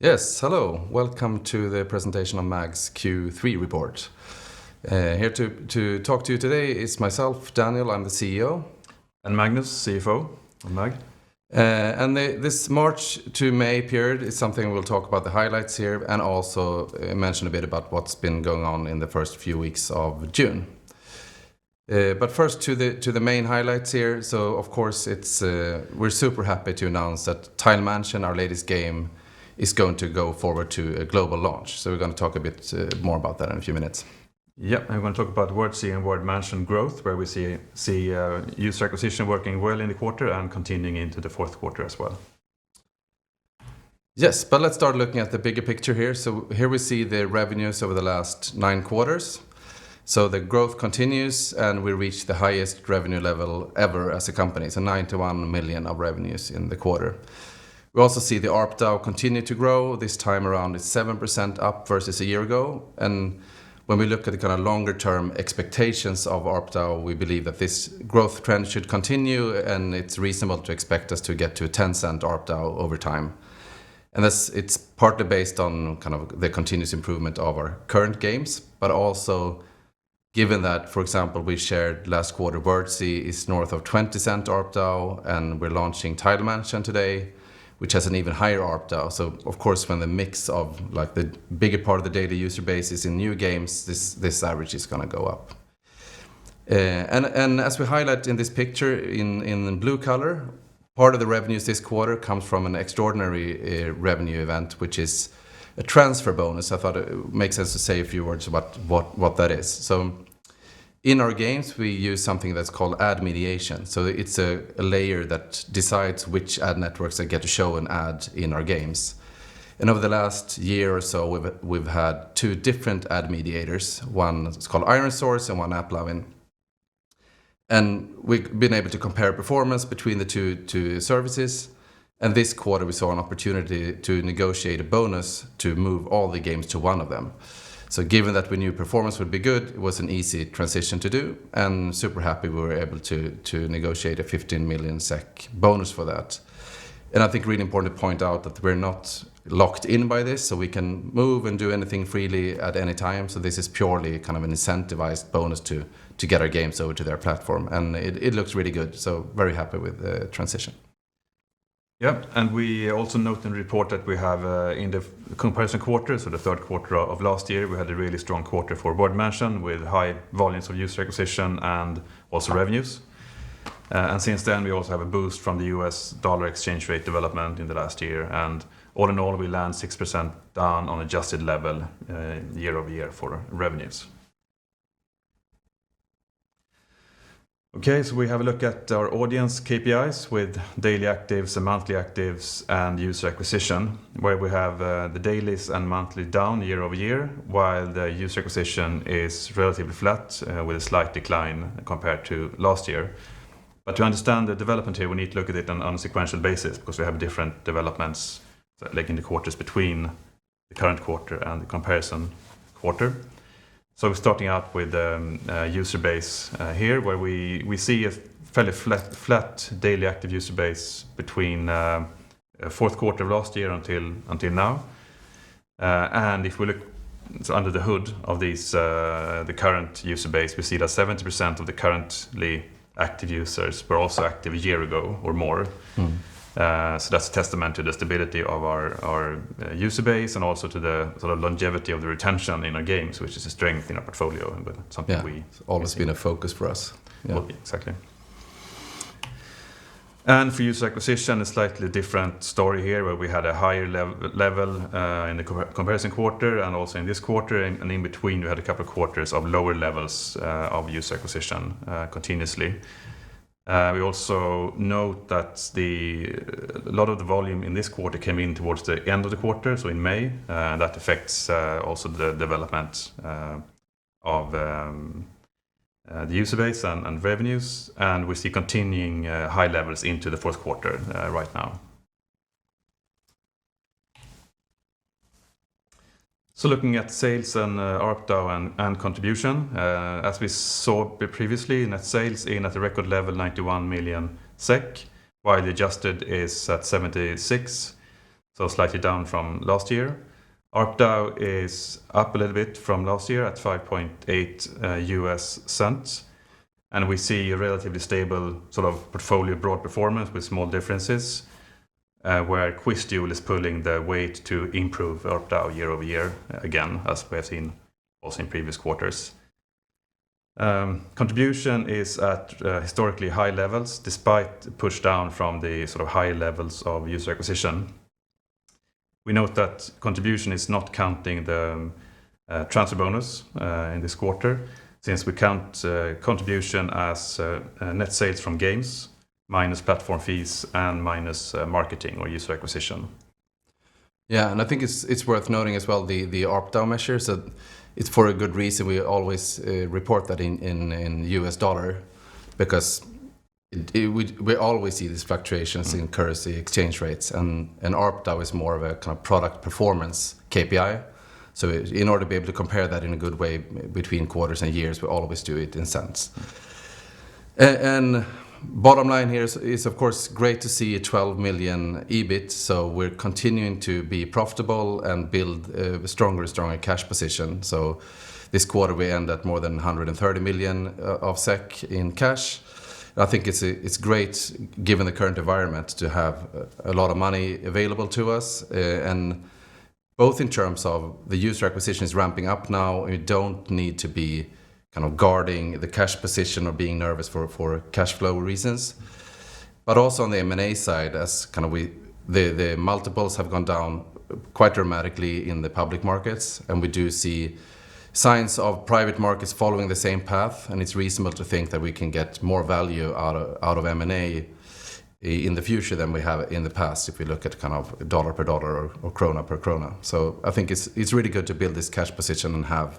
Yes, hello. Welcome to the presentation of MAG's Q3 report. Here to talk to you today is myself, Daniel, I'm the CEO. And Magnus, CFO of MAG. This March to May period is something we'll talk about the highlights here and also mention a bit about what's been going on in the first few weeks of June. But first to the main highlights here. So of course we're super happy to announce that Tile Mansion, our latest game, is going to go forward to a global launch. So we're going to talk a bit more about that in a few minutes. Yeah, I'm going to talk about Wordsea and Word Mansion growth, where we see user acquisition working well in the quarter and continuing into the fourth quarter as well. Yes, but let's start looking at the bigger picture here. So here we see the revenues over the last 9 quarters. So the growth continues and we reach the highest revenue level ever as a company. So 91 million of revenues in the quarter. We also see the ARPDAU continue to grow. This time around it's 7% up versus a year ago. And when we look at the kind of longer term expectations of ARPDAU, we believe that this growth trend should continue and it's reasonable to expect us to get to a 10-cent ARPDAU over time. And it's partly based on kind of the continuous improvement of our current games, but also given that, for example, we shared last quarter Wordsea is north of 20-cent ARPDAU and we're launching Tile Mansion today, which has an even higher ARPDAU. So of course, when the mix of like the bigger part of the daily user base is in new games, this average is going to go up. And as we highlight in this picture in blue color, part of the revenues this quarter comes from an extraordinary revenue event, which is a transfer bonus. I thought it makes sense to say a few words about what that is. So in our games, we use something that's called ad mediation. So it's a layer that decides which ad networks that get to show an ad in our games. And over the last year or so, we've had 2 different ad mediators. One is called ironSource and one AppLovin. And we've been able to compare performance between the two services. And this quarter, we saw an opportunity to negotiate a bonus to move all the games to one of them. So given that we knew performance would be good, it was an easy transition to do, and super happy we were able to negotiate a 15 million SEK bonus for that. And I think really important to point out that we're not locked in by this, so we can move and do anything freely at any time. So this is purely kind of an incentivized bonus to get our games over to their platform, and it looks really good. So very happy with the transition. Yeah, and we also note in the report that we have in the comparison quarter, so the third quarter of last year, we had a really strong quarter for Word Mansion with high volumes of user acquisition and also revenues. And since then, we also have a boost from the US dollar exchange rate development in the last year. And all in all, we land 6% down on adjusted level year over year for revenues. Okay, so we have a look at our audience KPIs with daily actives and monthly actives and user acquisition, where we have the dailies and monthly down year over year, while the user acquisition is relatively flat with a slight decline compared to last year. But to understand the development here, we need to look at it on a sequential basis because we have different developments like in the quarters between the current quarter and the comparison quarter. So we're starting out with user base here, where we see a fairly flat daily active user base between fourth quarter of last year until now. And if we look under the hood of these the current user base, we see that 70% of the currently active users were also active a year ago or more. So that's a testament to the stability of our user base and also to the sort of longevity of the retention in our games, which is a strength in our portfolio and something it's always been a focus for us. Yeah. Well, exactly. And for user acquisition, a slightly different story here, where we had a higher level in the comparison quarter and also in this quarter, and in between we had a couple of quarters of lower levels of user acquisition continuously. We also note that a lot of the volume in this quarter came in towards the end of the quarter, so in May. That affects also the development of the user base and revenues, and we see continuing high levels into the fourth quarter right now. So looking at sales and ARPDAU and contribution, as we saw previously, net sales in at a record level 91 million SEK, while the adjusted is at 76. so slightly down from last year. ARPDAU is up a little bit from last year at 5.8 US cents. And we see a relatively stable sort of portfolio broad performance with small differences, where QuizDuel is pulling the weight to improve ARPDAU year over year again, as we have seen also in previous quarters. Contribution is at historically high levels, despite push down from the sort of high levels of user acquisition. We note that contribution is not counting the transfer bonus in this quarter, since we count contribution as net sales from games, minus platform fees, and minus marketing or user acquisition. Yeah, and I think it's worth noting as well the ARPDAU measure. So it's for a good reason. We always report that in US dollar, because we always see these fluctuations in currency exchange rates, and ARPDAU is more of a kind of product performance KPI. So in order to be able to compare that in a good way between quarters and years, we always do it in cents. And bottom line here is of course great to see a 12 million EBIT. So we're continuing to be profitable and build a stronger and stronger cash position. So this quarter we end at more than 130 million of SEK in cash. I think it's great given the current environment to have a lot of money available to us, and both in terms of the user acquisition is ramping up now, and you don't need to be kind of guarding the cash position or being nervous for cash flow reasons. But also on the M&A side, as kind of the multiples have gone down quite dramatically in the public markets, and we do see signs of private markets following the same path, and it's reasonable to think that we can get more value out of M&A in the future than we have in the past, if we look at kind of dollar per dollar or krona per krona. So I think it's really good to build this cash position and have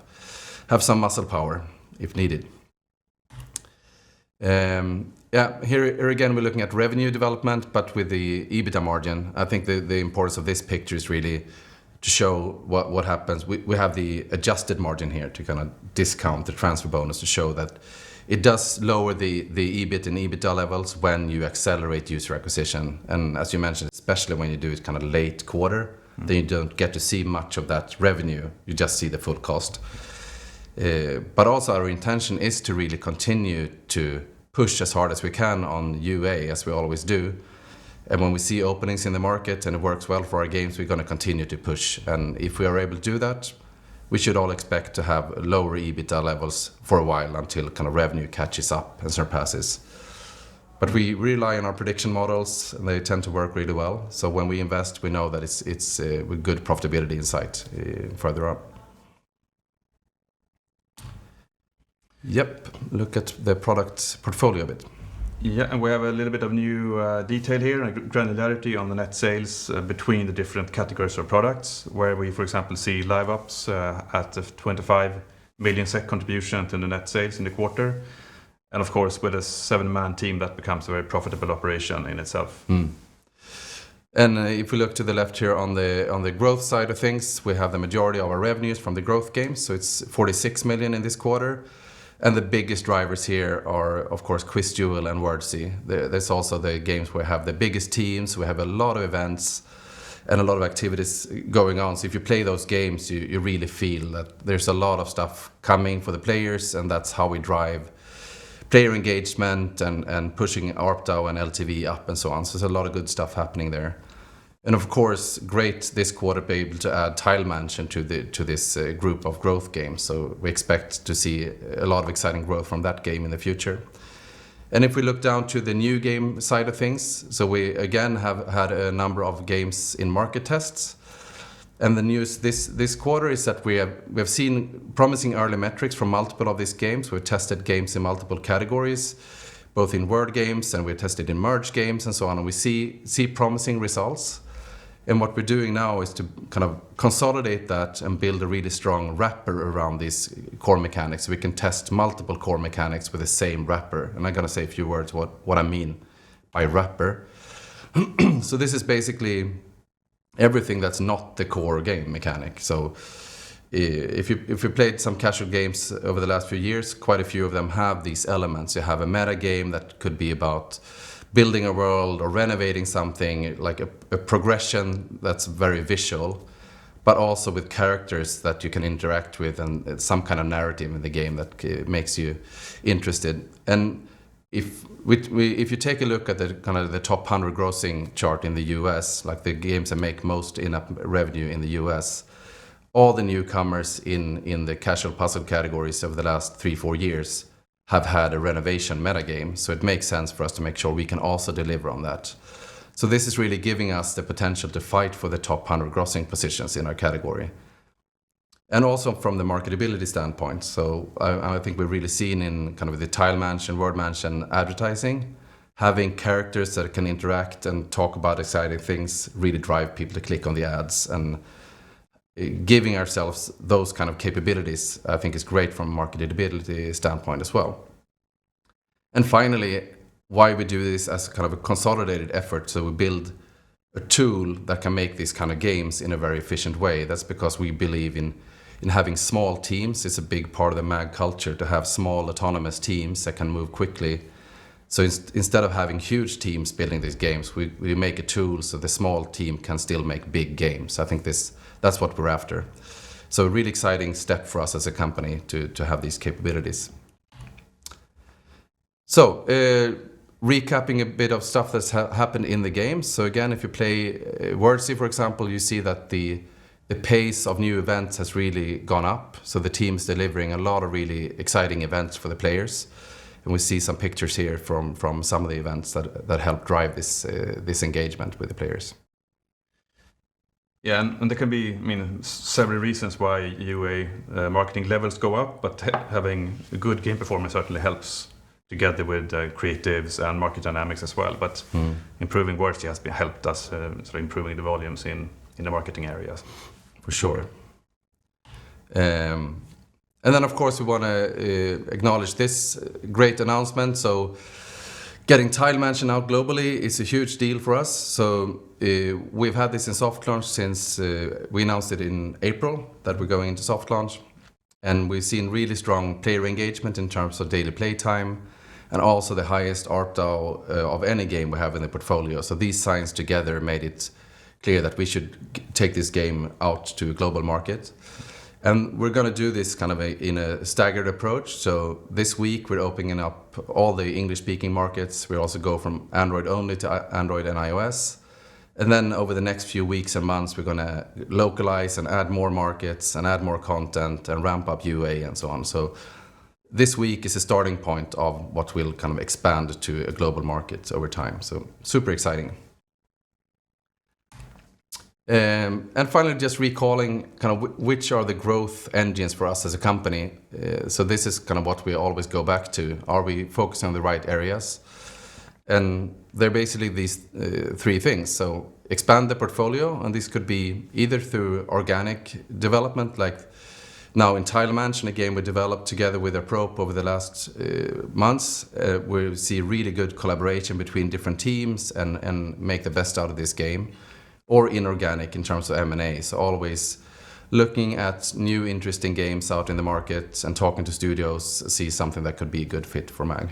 some muscle power if needed. Here again we're looking at revenue development, but with the EBITDA margin. I think the importance of this picture is really to show what happens. We have the adjusted margin here to kind of discount the transfer bonus, to show that it does lower the EBIT and EBITDA levels when you accelerate user acquisition. And as you mentioned, especially when you do it kind of late quarter, then you don't get to see much of that revenue. You just see the full cost. But also our intention is to really continue to push as hard as we can on UA, as we always do. And when we see openings in the market and it works well for our games, we're going to continue to push. And if we are able to do that, we should all expect to have lower EBITDA levels for a while until kind of revenue catches up and surpasses. But we rely on our prediction models, and they tend to work really well. So when we invest, we know that it's with good profitability in sight further on. Yep, look at the product portfolio a bit. Yeah, and we have a little bit of new detail here and granularity on the net sales between the different categories of products, where we, for example, see live ops at a 25 million SEK contribution to the net sales in the quarter. And of course, with a 7-man team, that becomes a very profitable operation in itself. And if we look to the left here on the growth side of things, we have the majority of our revenues from the growth games. So it's 46 million in this quarter. And the biggest drivers here are, of course, QuizDuel and Wordsea. There's also the games where we have the biggest teams. We have a lot of events and a lot of activities going on. So if you play those games, you really feel that there's a lot of stuff coming for the players, and that's how we drive player engagement and pushing ARPDAU and LTV up and so on. So there's a lot of good stuff happening there. And of course, great this quarter to be able to add Tile Mansion to this group of growth games. So we expect to see a lot of exciting growth from that game in the future. And if we look down to the new game side of things, so we again have had a number of games in market tests. And the news this quarter is that we have seen promising early metrics from multiple of these games. We've tested games in multiple categories, both in word games, and we tested in merge games and so on. And we see promising results. And what we're doing now is to kind of consolidate that and build a really strong wrapper around these core mechanics. We can test multiple core mechanics with the same wrapper. And I'm going to say a few words what I mean by wrapper. So this is basically everything that's not the core game mechanic. So if you played some casual games over the last few years, quite a few of them have these elements. You have a meta game that could be about building a world or renovating something, like a progression that's very visual, but also with characters that you can interact with and some kind of narrative in the game that makes you interested. And if you take a look at the kind of the top 100 grossing chart in the US, like the games that make most in-app revenue in the US, all the newcomers in the casual puzzle categories over the last 3-4 years have had a renovation metagame. So it makes sense for us to make sure we can also deliver on that. So this is really giving us the potential to fight for the top 100 grossing positions in our category. And also from the marketability standpoint. So I think we're really seen in kind of the tile mansion, word mansion advertising, having characters that can interact and talk about exciting things really drive people to click on the ads, and giving ourselves those kind of capabilities, I think, is great from a marketability standpoint as well. And finally, why we do this as kind of a consolidated effort. So we build a tool that can make these kind of games in a very efficient way. That's because we believe in having small teams. It's a big part of the MAG culture to have small autonomous teams that can move quickly. So instead of having huge teams building these games, we make a tool so the small team can still make big games. I think that's what we're after. So a really exciting step for us as a company to have these capabilities. So recapping a bit of stuff that's happened in the game. So again, if you play Wordsea, for example, you see that the pace of new events has really gone up. So the team's delivering a lot of really exciting events for the players. And we see some pictures here from some of the events that help drive this engagement with the players. Yeah, and there can be, several reasons why UA marketing levels go up, but having a good game performance certainly helps, together with creatives and market dynamics as well. But improving Wordsea has helped us sort of improving the volumes in the marketing areas. For sure. And then, of course, we want to acknowledge this great announcement. So getting Tile Mansion out globally is a huge deal for us. So we've had this in soft launch since we announced it in April that we're going into soft launch. And we've seen really strong player engagement in terms of daily play time, and also the highest ARPDAU of any game we have in the portfolio. So these signs together made it clear that we should take this game out to a global market. And we're going to do this kind of in a staggered approach. So this week we're opening up all the English-speaking markets. We'll also go from Android only to Android and iOS. And then over the next few weeks and months, we're going to localize and add more markets and add more content and ramp up UA and so on. So this week is a starting point of what will kind of expand to a global market over time. So super exciting. And finally, just recalling kind of which are the growth engines for us as a company. So this is kind of what we always go back to. Are we focusing on the right areas? And they're basically these three things. So expand the portfolio, and this could be either through organic development, like now in Tile Mansion, a game we developed together with Apprope over the last months. We see really good collaboration between different teams and make the best out of this game. Or inorganic in terms of M&A. So always looking at new interesting games out in the market and talking to studios, see something that could be a good fit for MAG.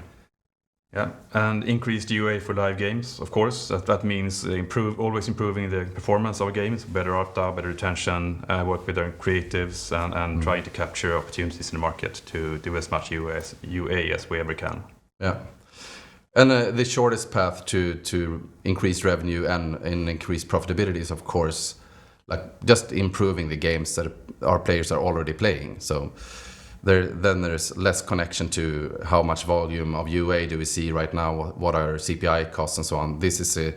Yeah, and increased UA for live games, of course. That means always improving the performance of games, better ARPDAU, better retention, work with our creatives, and trying to capture opportunities in the market to do as much UA as we ever can. Yeah. And the shortest path to increase revenue and increase profitability is, of course, like just improving the games that our players are already playing. So there's less connection to how much volume of UA do we see right now, what are CPI costs and so on. This is,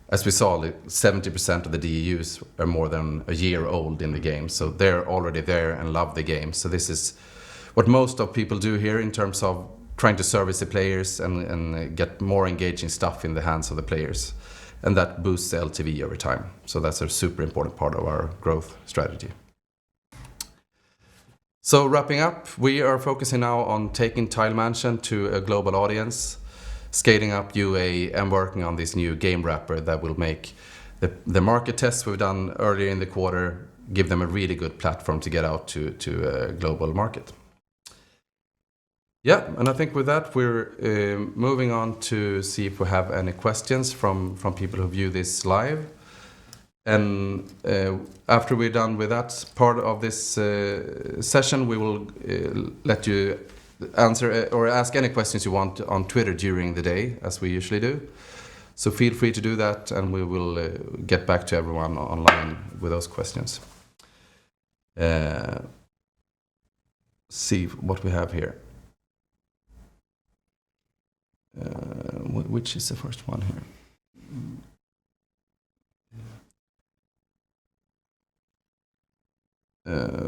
as we saw, 70% of the DEUs are more than a year old in the game. So they're already there and love the game. So this is what most of people do here in terms of trying to service the players and get more engaging stuff in the hands of the players. And that boosts the LTV over time. So that's a super important part of our growth strategy. So wrapping up, we are focusing now on taking Tile Mansion to a global audience, scaling up UA, and working on this new game wrapper that will make the market tests we've done earlier in the quarter, give them a really good platform to get out to a global market. Yeah, and I think with that we're moving on to see if we have any questions from people who view this live. And after we're done with that part of this session, we will let you answer or ask any questions you want on Twitter during the day, as we usually do. So feel free to do that, and we will get back to everyone online with those questions. See what we have here. Which is the first one here?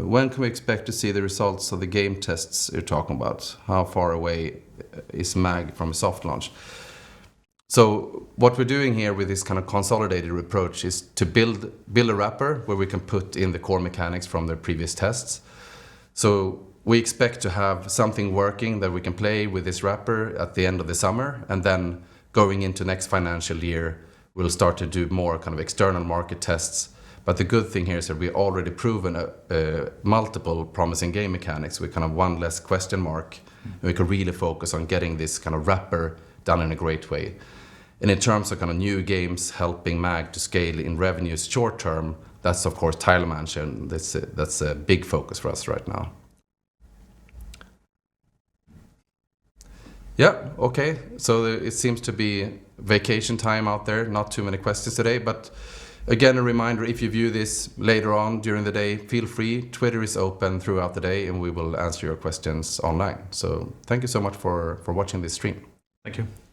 When can we expect to see the results of the game tests you're talking about? How far away is MAG from a soft launch? So what we're doing here with this kind of consolidated approach is to build a wrapper where we can put in the core mechanics from the previous tests. So we expect to have something working that we can play with this wrapper at the end of the summer, and then going into next financial year, we'll start to do more kind of external market tests. But the good thing here is that we've already proven multiple promising game mechanics with kind of one less question mark. And we can really focus on getting this kind of wrapper done in a great way. And in terms of kind of new games helping MAG to scale in revenues short term, that's of course Tile Mansion. That's a big focus for us right now. Yeah, okay. So it seems to be vacation time out there. Not too many questions today, but again, a reminder, if you view this later on during the day, feel free. Twitter is open throughout the day, and we will answer your questions online. So thank you so much for watching this stream. Thank you.